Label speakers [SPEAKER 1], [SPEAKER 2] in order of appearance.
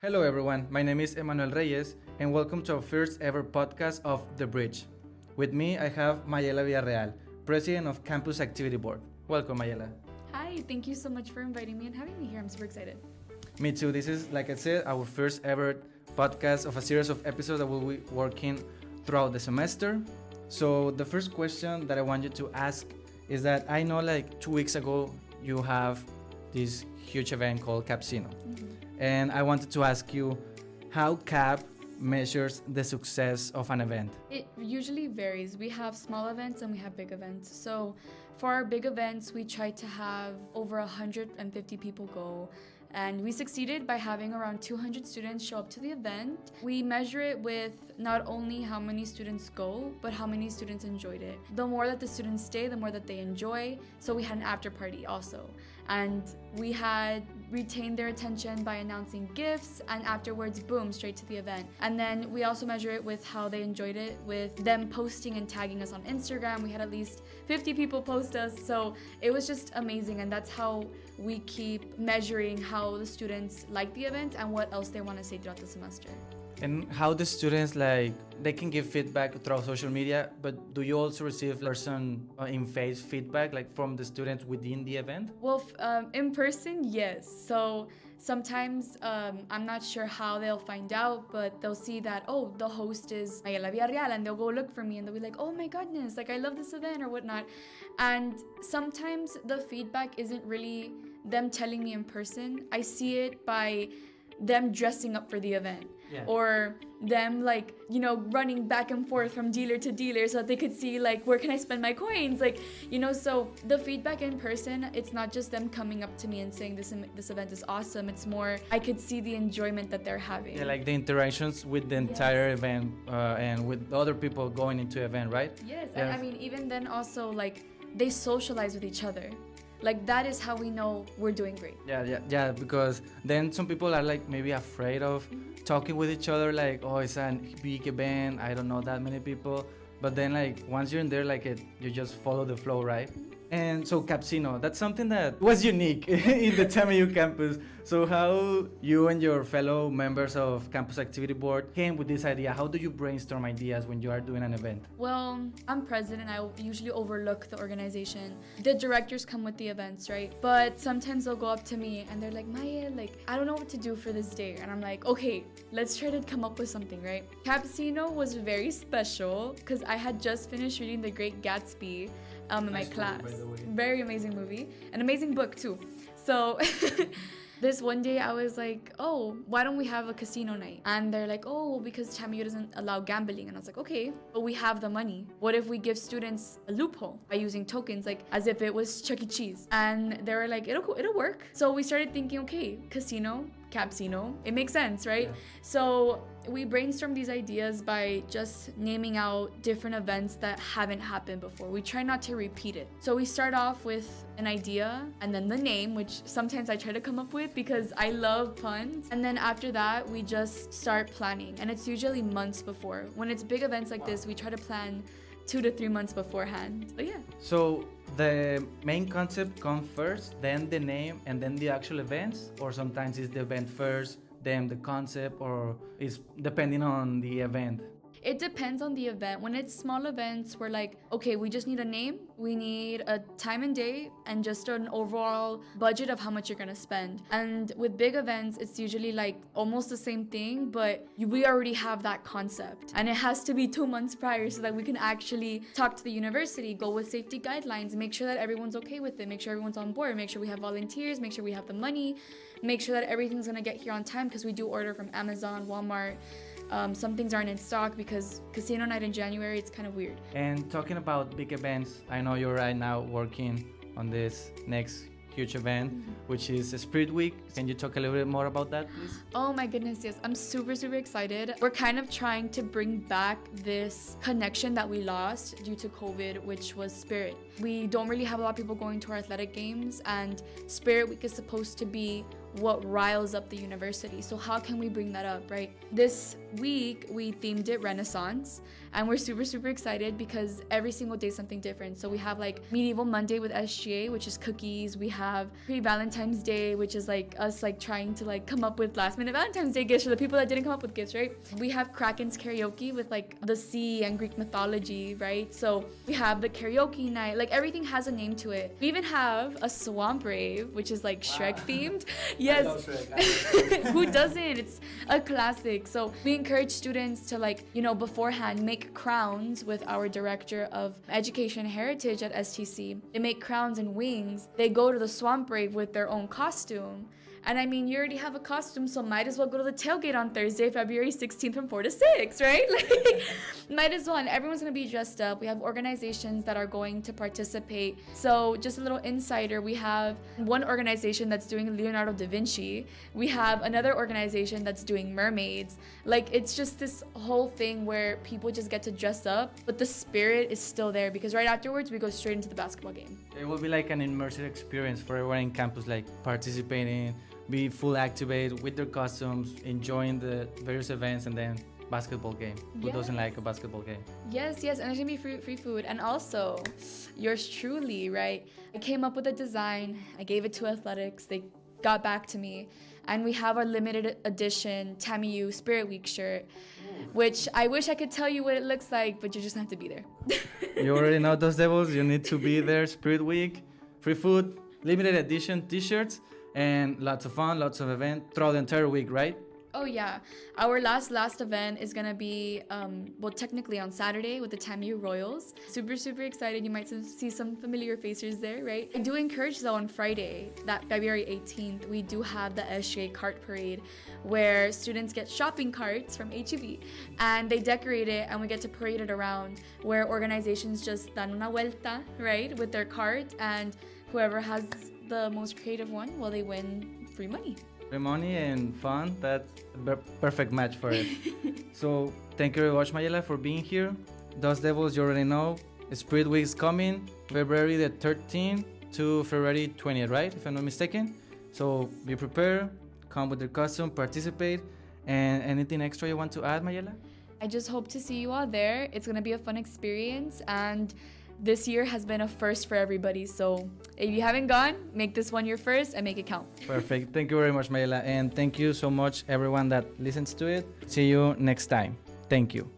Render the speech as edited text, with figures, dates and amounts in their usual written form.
[SPEAKER 1] Hello everyone, my name is Emmanuel Reyes and welcome to our first ever podcast of The Bridge. With me I have Mayela Villarreal, President of Campus Activity Board. Welcome Mayela.
[SPEAKER 2] Hi, thank you so much for inviting me and having me here. I'm super excited.
[SPEAKER 1] Me too, this is, like I said, our first ever podcast of a series of episodes that will be working throughout the semester. So the first question that I want you to ask is that I know like 2 weeks ago you have this huge event called Capsino. And I wanted to ask you how CAP measures the success of an event.
[SPEAKER 2] It usually varies. We have small events and we have big events. So for our big events, we try to have over 150 people go. And we succeeded by having around 200 students show up to the event. We measure it with not only how many students go, but how many students enjoyed it. The more that the students stay, the more that they enjoy. So we had an after party also. And we had retained their attention by announcing gifts, and afterwards, boom, straight to the event. And then we also measure it with how they enjoyed it, with them posting and tagging us on Instagram. We had at least 50 people post us, so it was just amazing. And that's how we keep measuring how the students like the event and what else they want to say throughout the semester.
[SPEAKER 1] And how the students, like, they can give feedback through social media, but do you also receive person in-face feedback, like from the students within the event?
[SPEAKER 2] Well, in person, yes. So sometimes I'm not sure how they'll find out, but they'll see that, oh, the host is Mayela Villarreal, and they'll go look for me and they'll be like, oh my goodness, like I love this event or whatnot. And sometimes the feedback isn't really them telling me in person. I see it by them dressing up for the event.
[SPEAKER 1] Yeah.
[SPEAKER 2] Or them like, you know, running back and forth from dealer to dealer so that they could see like, where can I spend my coins? Like, you know, so the feedback in person, it's not just them coming up to me and saying this event is awesome. It's more, I could see the enjoyment that they're having.
[SPEAKER 1] Yeah, like the interactions with the entire event and with other people going into event, right?
[SPEAKER 2] Yes,
[SPEAKER 1] Yeah.
[SPEAKER 2] and I mean, even then also like they socialize with each other. Like that is how we know we're doing great.
[SPEAKER 1] Yeah, because then some people are like maybe afraid of talking with each other, like, oh, it's a big event, I don't know that many people. But then like once you're in there, like you just follow the flow, right? And so Capsino, that's something that was unique in the TMU campus. So how you and your fellow members of Campus Activity Board came with this idea? How do you brainstorm ideas when you are doing an event?
[SPEAKER 2] Well, I'm president. I usually overlook the organization. The directors come with the events, right? But sometimes they'll go up to me and they're like, Maya, like, I don't know what to do for this day. And I'm like, okay, let's try to come up with something, right? Capsino was very special because I had just finished reading The Great Gatsby in my class. Very amazing movie. An amazing book too. So this one day I was like, oh, why don't we have a casino night? And they're like, oh, well, because TMU doesn't allow gambling. And I was like, okay, but we have the money. What if we give students a loophole by using tokens, like as if it was Chuck E. Cheese? And they were like, it'll work. So we started thinking, okay, casino, Capsino, it makes sense, right?
[SPEAKER 1] Yeah.
[SPEAKER 2] So we brainstormed these ideas by just naming out different events that haven't happened before. We try not to repeat it. So we start off with an idea and then the name, which sometimes I try to come up with because I love puns. And then after that, we just start planning. And it's usually months before. When it's big events like this, we try to plan 2 to 3 months beforehand. But yeah.
[SPEAKER 1] So the main concept comes first, then the name, and then the actual events? Or sometimes it's the event first, then the concept, or it's depending on the event?
[SPEAKER 2] It depends on the event. When it's small events, we're like, okay, we just need a name, we need a time and day, and just an overall budget of how much you're gonna spend. And with big events, it's usually like almost the same thing, but we already have that concept. And it has to be 2 months prior so that we can actually talk to the university, go with safety guidelines, make sure that everyone's okay with it, make sure everyone's on board, make sure we have volunteers, make sure we have the money, make sure that everything's gonna get here on time because we do order from Amazon, Walmart. Some things aren't in stock because casino night in January, it's kind of weird.
[SPEAKER 1] And talking about big events, I know you're right now working on this next huge event, which is Spirit Week. Can you talk a little bit more about that, please?
[SPEAKER 2] Oh my goodness, yes. I'm super excited. We're kind of trying to bring back this connection that we lost due to COVID, which was Spirit. We don't really have a lot of people going to our athletic games, and Spirit Week is supposed to be what riles up the university. So how can we bring that up, right? This week, we themed it Renaissance, and we're super, super excited because every single day is something different. So we have like Medieval Monday with SGA, which is cookies. We have Pre-Valentine's Day, which is like us like trying to like come up with last minute Valentine's Day gifts for the people that didn't come up with gifts, right? We have Kraken's karaoke with like the sea and Greek mythology, right? So we have the karaoke night, like everything has a name to it. We even have a swamp rave, which is like Shrek themed. Yes.
[SPEAKER 1] I love Shrek.
[SPEAKER 2] Who doesn't? It's a classic. So we encourage students to like, you know, beforehand make crowns with our director of education heritage at STC. They make crowns and wings. They go to the swamp rave with their own costume. And I mean, you already have a costume, so might as well go to the tailgate on Thursday, February 16th from 4 to 6, right? Like, might as well. And everyone's going to be dressed up. We have organizations that are going to participate. So just a little insider, we have one organization that's doing Leonardo da Vinci. We have another organization that's doing mermaids. Like, it's just this whole thing where people just get to dress up, but the spirit is still there because right afterwards, we go straight into the basketball game.
[SPEAKER 1] It will be like an immersive experience for everyone in campus, like participating, be full activated with their costumes, enjoying the various events, and then basketball game. Who doesn't like a basketball game?
[SPEAKER 2] Yes, and there's gonna be free food. And also, yours truly, right? I came up with a design, I gave it to athletics, they got back to me, and we have our limited edition TAMIU Spirit Week shirt, which I wish I could tell you what it looks like, but you just have to be there.
[SPEAKER 1] You already know those devils, you need to be there. Spirit Week, free food, limited edition t-shirts, and lots of fun, lots of events throughout the entire week, right?
[SPEAKER 2] Oh yeah, our last event is gonna be well, technically on Saturday with the TAMU Royals. Super excited. You might see some familiar faces there, right? I do encourage though on Friday, that February 18th, we do have the SGA cart parade where students get shopping carts from HEB and they decorate it and we get to parade it around where organizations just dan una vuelta, right, with their cart, and whoever has the most creative one, well, they win free money.
[SPEAKER 1] Free money and fun, that's a perfect match for it. So thank you very much, Mayela, for being here. Those Devils, you already know, Spirit Week is coming February the 13th to February 20th, right? If I'm not mistaken. So be prepared, come with your costume, participate. And anything extra you want to add, Mayela?
[SPEAKER 2] I just hope to see you all there. It's gonna be a fun experience, and this year has been a first for everybody. So if you haven't gone, make this one your first and make it count.
[SPEAKER 1] Perfect. Thank you very much, Mayela. And thank you so much, everyone that listens to it. See you next time. Thank you.